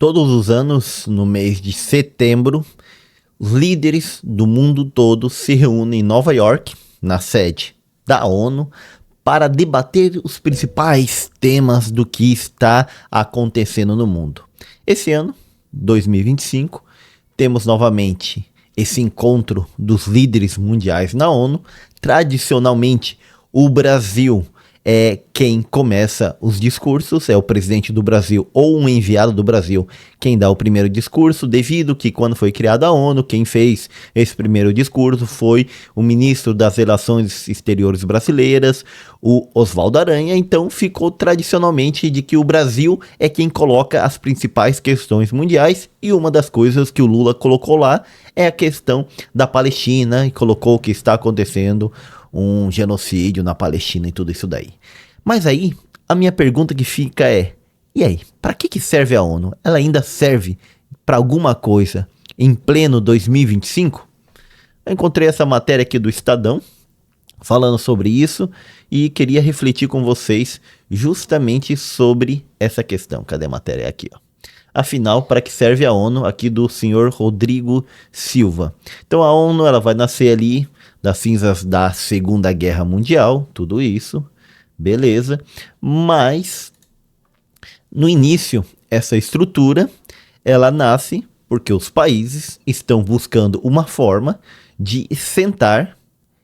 Todos os anos, no mês de setembro, os líderes do mundo todo se reúnem em Nova York, na sede da ONU, para debater os principais temas do que está acontecendo no mundo. Esse ano, 2025, temos novamente esse encontro dos líderes mundiais na ONU. Tradicionalmente, o Brasil é quem começa os discursos, é o presidente do Brasil ou um enviado do Brasil quem dá o primeiro discurso, devido que quando foi criada a ONU, quem fez esse primeiro discurso foi o ministro das Relações Exteriores brasileiras, o Oswaldo Aranha. Então ficou tradicionalmente de que o Brasil é quem coloca as principais questões mundiais, e uma das coisas que o Lula colocou lá é a questão da Palestina, e colocou que está acontecendo um genocídio na Palestina e tudo isso daí. Mas aí, a minha pergunta que fica é, e aí, para que serve a ONU? Ela ainda serve para alguma coisa em pleno 2025? Eu encontrei essa matéria aqui do Estadão, falando sobre isso, e queria refletir com vocês justamente sobre essa questão. Cadê a matéria? Aqui, ó. Afinal, para que serve a ONU? Aqui do senhor Rodrigo Silva. Então a ONU ela vai nascer ali das cinzas da Segunda Guerra Mundial, tudo isso, beleza. Mas, no início, essa estrutura, ela nasce porque os países estão buscando uma forma de sentar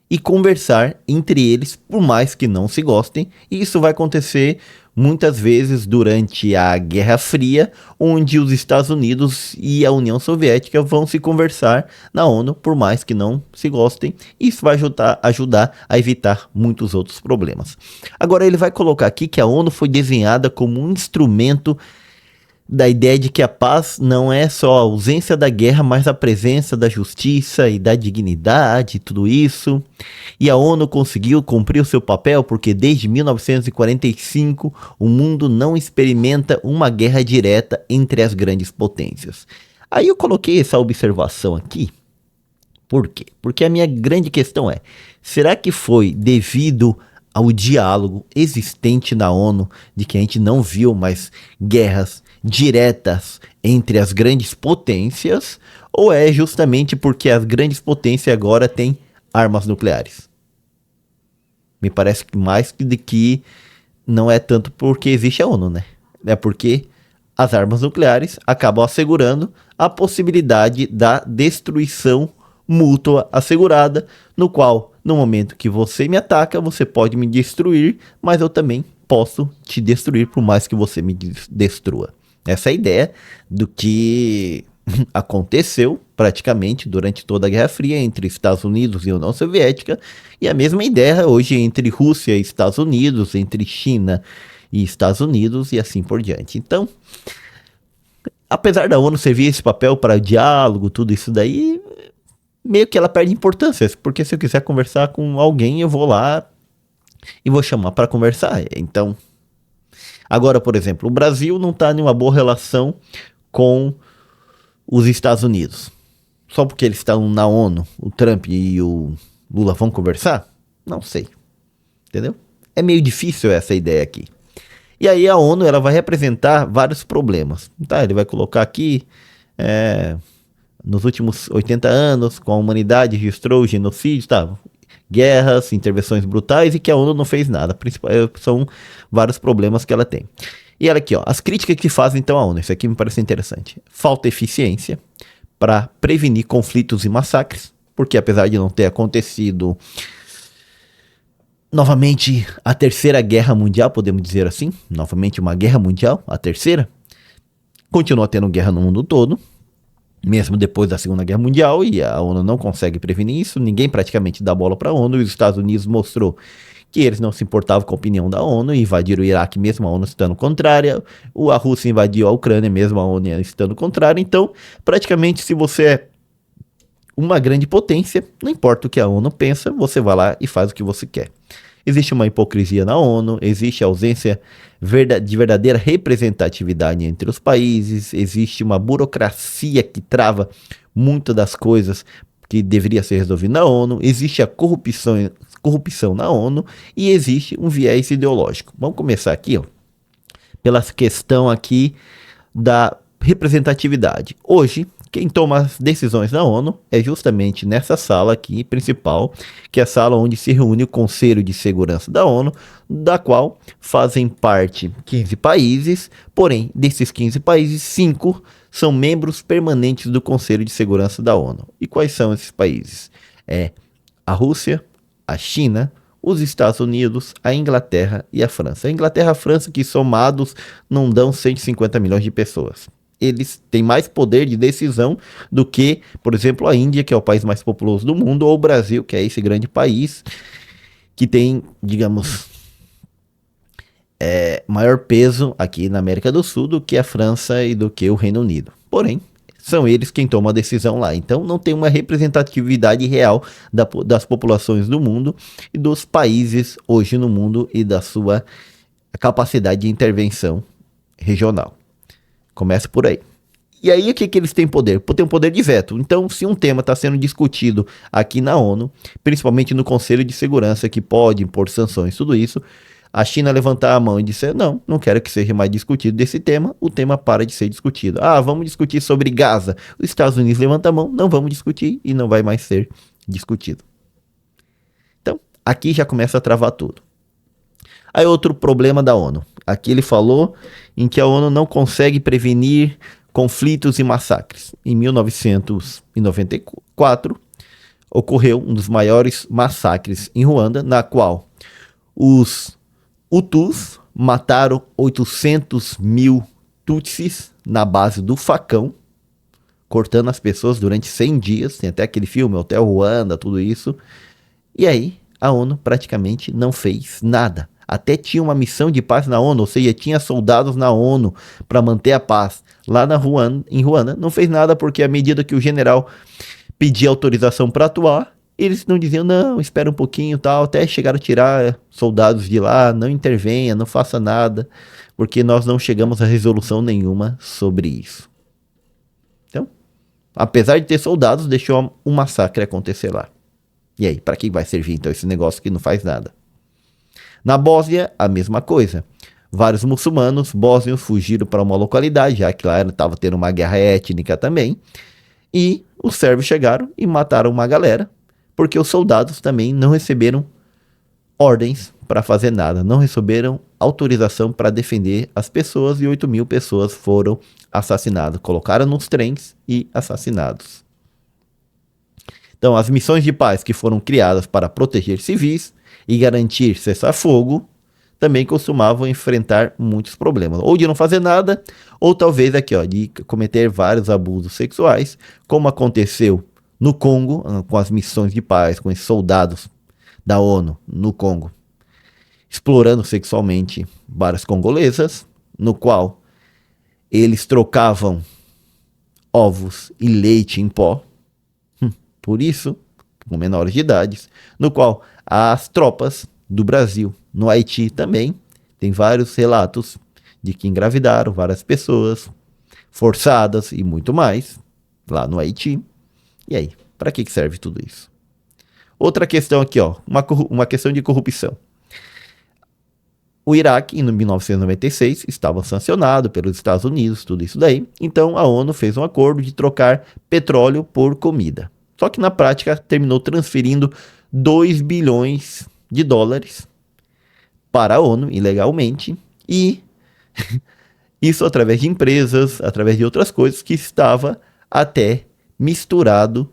e conversar entre eles, por mais que não se gostem. E isso vai acontecer muitas vezes durante a Guerra Fria, onde os Estados Unidos e a União Soviética vão se conversar na ONU, por mais que não se gostem. Isso vai ajudar a evitar muitos outros problemas. Agora ele vai colocar aqui que a ONU foi desenhada como um instrumento da ideia de que a paz não é só a ausência da guerra, mas a presença da justiça e da dignidade, tudo isso. E a ONU conseguiu cumprir o seu papel porque desde 1945 o mundo não experimenta uma guerra direta entre as grandes potências. Aí eu coloquei essa observação aqui. Por quê? Porque a minha grande questão é, será que foi devido ao diálogo existente na ONU, de que a gente não viu mais guerras diretas entre as grandes potências, ou é justamente porque as grandes potências agora têm armas nucleares? Me parece que mais que não é tanto porque existe a ONU, né? É porque as armas nucleares acabam assegurando a possibilidade da destruição mútua assegurada, no qual, no momento que você me ataca, você pode me destruir, mas eu também posso te destruir por mais que você me destrua. Essa é a ideia do que aconteceu praticamente durante toda a Guerra Fria entre Estados Unidos e União Soviética, e a mesma ideia hoje entre Rússia e Estados Unidos, entre China e Estados Unidos e assim por diante. Então, apesar da ONU servir esse papel para diálogo, tudo isso daí, meio que ela perde importância, porque se eu quiser conversar com alguém, eu vou lá e vou chamar para conversar. Então, agora, por exemplo, o Brasil não está em uma boa relação com os Estados Unidos. Só porque eles estão na ONU, o Trump e o Lula vão conversar? Não sei. Entendeu? É meio difícil essa ideia aqui. E aí a ONU ela vai representar vários problemas. Tá? Ele vai colocar aqui... nos últimos 80 anos, com a humanidade registrou genocídio, tá? Guerras, intervenções brutais, e que a ONU não fez nada. São vários problemas que ela tem. E olha aqui, ó, as críticas que fazem então a ONU, isso aqui me parece interessante. Falta eficiência para prevenir conflitos e massacres, porque apesar de não ter acontecido novamente a terceira guerra mundial, podemos dizer assim, novamente uma guerra mundial, a terceira, continua tendo guerra no mundo todo, mesmo depois da Segunda Guerra Mundial, e a ONU não consegue prevenir isso, ninguém praticamente dá bola para a ONU, e os Estados Unidos mostrou que eles não se importavam com a opinião da ONU, e invadiram o Iraque mesmo a ONU estando contrária, a Rússia invadiu a Ucrânia mesmo a ONU estando contrária. Então, praticamente, se você é uma grande potência, não importa o que a ONU pensa, você vai lá e faz o que você quer. Existe uma hipocrisia na ONU, existe a ausência de verdadeira representatividade entre os países, existe uma burocracia que trava muitas das coisas que deveria ser resolvido na ONU, existe a corrupção na ONU e existe um viés ideológico. Vamos começar aqui, ó, pela questão aqui da representatividade. Hoje, quem toma as decisões na ONU é justamente nessa sala aqui principal, que é a sala onde se reúne o Conselho de Segurança da ONU, da qual fazem parte 15 países, porém, desses 15 países, 5 são membros permanentes do Conselho de Segurança da ONU. E quais são esses países? É a Rússia, a China, os Estados Unidos, a Inglaterra e a França. A Inglaterra e a França, que somados não dão 150 milhões de pessoas. Eles têm mais poder de decisão do que, por exemplo, a Índia, que é o país mais populoso do mundo, ou o Brasil, que é esse grande país que tem, digamos, maior peso aqui na América do Sul do que a França e do que o Reino Unido. Porém, são eles quem tomam a decisão lá. Então, não tem uma representatividade real das populações do mundo e dos países hoje no mundo e da sua capacidade de intervenção regional. Começa por aí. E aí, o que eles têm poder? Tem um poder de veto. Então, se um tema está sendo discutido aqui na ONU, principalmente no Conselho de Segurança, que pode impor sanções, tudo isso, a China levantar a mão e dizer, não quero que seja mais discutido desse tema, o tema para de ser discutido. Vamos discutir sobre Gaza. Os Estados Unidos levantam a mão, não vamos discutir e não vai mais ser discutido. Então, aqui já começa a travar tudo. Aí outro problema da ONU. Aqui ele falou em que a ONU não consegue prevenir conflitos e massacres. Em 1994, ocorreu um dos maiores massacres em Ruanda, na qual os Hutus mataram 800 mil Tutsis na base do facão, cortando as pessoas durante 100 dias. Tem até aquele filme, Hotel Ruanda, tudo isso. E aí, a ONU praticamente não fez nada. Até tinha uma missão de paz na ONU, ou seja, tinha soldados na ONU para manter a paz. Lá em Ruanda, não fez nada porque à medida que o general pedia autorização para atuar, eles não diziam, não, espera um pouquinho, tal, até chegaram a tirar soldados de lá, não intervenha, não faça nada, porque nós não chegamos a resolução nenhuma sobre isso. Então, apesar de ter soldados, deixou um massacre acontecer lá. E aí, para que vai servir então esse negócio que não faz nada? Na Bósnia, a mesma coisa. Vários muçulmanos bósnios fugiram para uma localidade, já que lá estava tendo uma guerra étnica também, e os sérvios chegaram e mataram uma galera, porque os soldados também não receberam ordens para fazer nada, não receberam autorização para defender as pessoas e 8 mil pessoas foram assassinadas, colocaram nos trens e assassinados. Então, as missões de paz que foram criadas para proteger civis e garantir cessar-fogo também costumavam enfrentar muitos problemas, ou de não fazer nada, ou talvez aqui, de cometer vários abusos sexuais, como aconteceu no Congo, com as missões de paz, com os soldados da ONU no Congo, explorando sexualmente várias congolesas, no qual eles trocavam ovos e leite em pó, por isso, com menores de idade, no qual as tropas do Brasil no Haiti também tem vários relatos de que engravidaram várias pessoas forçadas e muito mais lá no Haiti. E aí, para que serve tudo isso? Outra questão aqui, uma questão de corrupção. O Iraque, em 1996, estava sancionado pelos Estados Unidos, tudo isso daí. Então, a ONU fez um acordo de trocar petróleo por comida. Só que, na prática, terminou transferindo 2 bilhões de dólares para a ONU, ilegalmente. E isso através de empresas, através de outras coisas, que estava até misturado,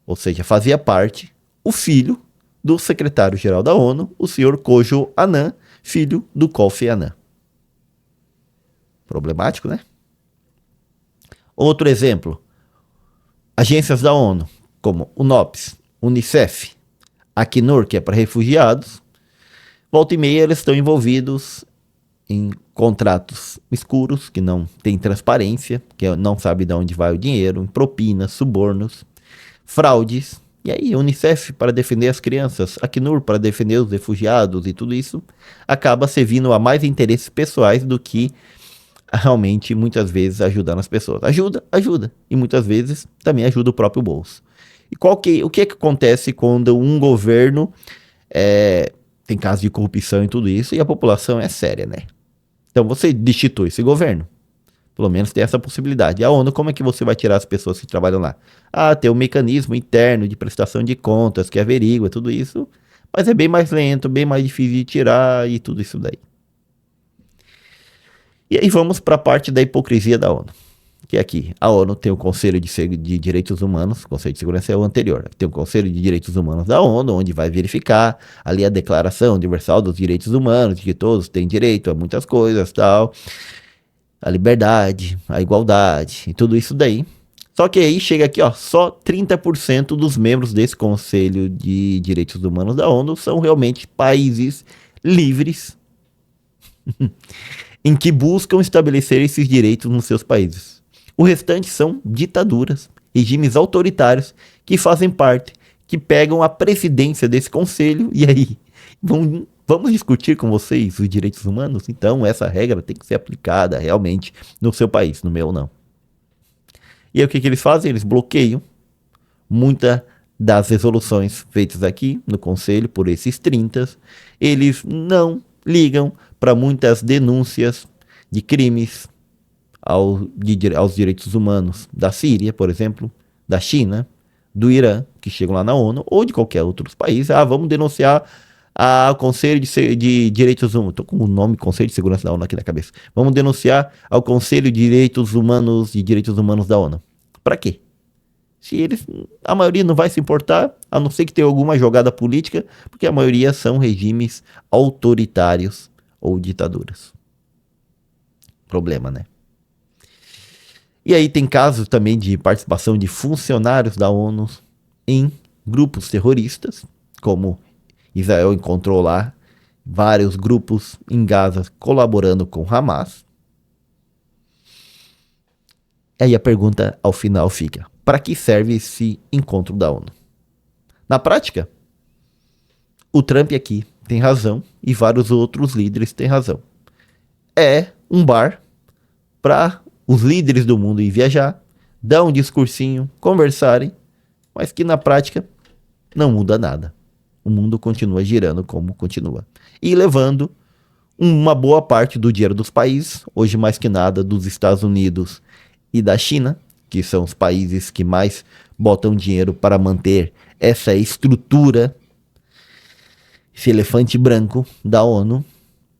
ou seja, fazia parte, o filho do secretário-geral da ONU, o senhor Kojo Annan, filho do Kofi Annan. Problemático, né? Outro exemplo, agências da ONU, como o UNOPS, Unicef, Acnur, que é para refugiados, volta e meia eles estão envolvidos em contratos escuros, que não tem transparência, que não sabe de onde vai o dinheiro, em propinas, subornos, fraudes. E aí, Unicef para defender as crianças, Acnur para defender os refugiados e tudo isso, acaba servindo a mais interesses pessoais do que realmente, muitas vezes, ajudando as pessoas. Ajuda. E muitas vezes também ajuda o próprio bolso. E o que acontece quando um governo tem casos de corrupção e tudo isso, e a população é séria, né? Então você destitui esse governo. Pelo menos tem essa possibilidade. A ONU, como é que você vai tirar as pessoas que trabalham lá? Ah, tem um mecanismo interno de prestação de contas que averigua tudo isso, mas é bem mais lento, bem mais difícil de tirar e tudo isso daí. E aí vamos para a parte da hipocrisia da ONU. Que é aqui, a ONU tem o Conselho de Direitos Humanos, o Conselho de Segurança é o anterior, tem o Conselho de Direitos Humanos da ONU, onde vai verificar ali a Declaração Universal dos Direitos Humanos, de que todos têm direito a muitas coisas, tal, a liberdade, a igualdade e tudo isso daí. Só que aí chega aqui, ó, só 30% dos membros desse Conselho de Direitos Humanos da ONU são realmente países livres em que buscam estabelecer esses direitos nos seus países. O restante são ditaduras, regimes autoritários que fazem parte, que pegam a presidência desse conselho e aí vamos discutir com vocês os direitos humanos? Então essa regra tem que ser aplicada realmente no seu país, no meu não. E aí o que eles fazem? Eles bloqueiam muitas das resoluções feitas aqui no conselho por esses 30. Eles não ligam para muitas denúncias de crimes aos direitos humanos da Síria, por exemplo, da China, do Irã, que chegam lá na ONU, ou de qualquer outro país. Ah, vamos denunciar ao Conselho de Direitos Humanos. Estou com o nome Conselho de Segurança da ONU aqui na cabeça. Vamos denunciar ao Conselho de Direitos Humanos da ONU. Para quê? Se eles, a maioria não vai se importar, a não ser que tenha alguma jogada política, porque a maioria são regimes autoritários ou ditaduras. Problema, né? E aí tem casos também de participação de funcionários da ONU em grupos terroristas, como Israel encontrou lá vários grupos em Gaza colaborando com Hamas. E aí a pergunta ao final fica: para que serve esse encontro da ONU? Na prática, o Trump aqui tem razão e vários outros líderes têm razão. É um bar para os líderes do mundo ir viajar, dar um discursinho, conversarem, mas que na prática não muda nada. O mundo continua girando como continua. E levando uma boa parte do dinheiro dos países, hoje mais que nada dos Estados Unidos e da China, que são os países que mais botam dinheiro para manter essa estrutura, esse elefante branco da ONU,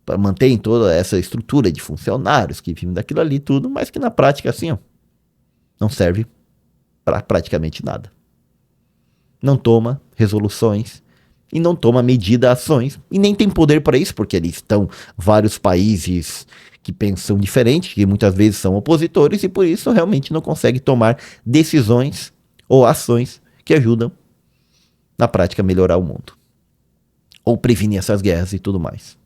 para manter toda essa estrutura de funcionários que vivem daquilo ali tudo, mas que na prática assim, ó, não serve para praticamente nada. Não toma resoluções e não toma ações e nem tem poder para isso, porque ali estão vários países que pensam diferente, que muitas vezes são opositores e por isso realmente não consegue tomar decisões ou ações que ajudam na prática a melhorar o mundo ou prevenir essas guerras e tudo mais.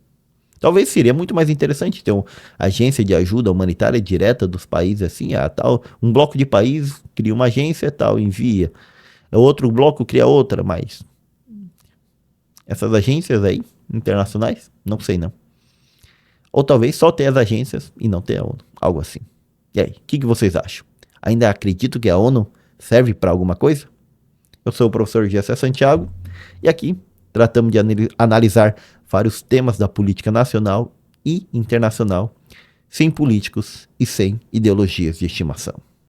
Talvez seria muito mais interessante ter uma agência de ajuda humanitária direta dos países, assim, tal, um bloco de país cria uma agência, tal, envia. Outro bloco cria outra, mas essas agências aí, internacionais, não sei não. Ou talvez só ter as agências e não ter a ONU, algo assim. E aí, o que vocês acham? Ainda acredito que a ONU serve para alguma coisa? Eu sou o professor Gessé Santiago e aqui tratamos de analisar vários temas da política nacional e internacional, sem políticos e sem ideologias de estimação.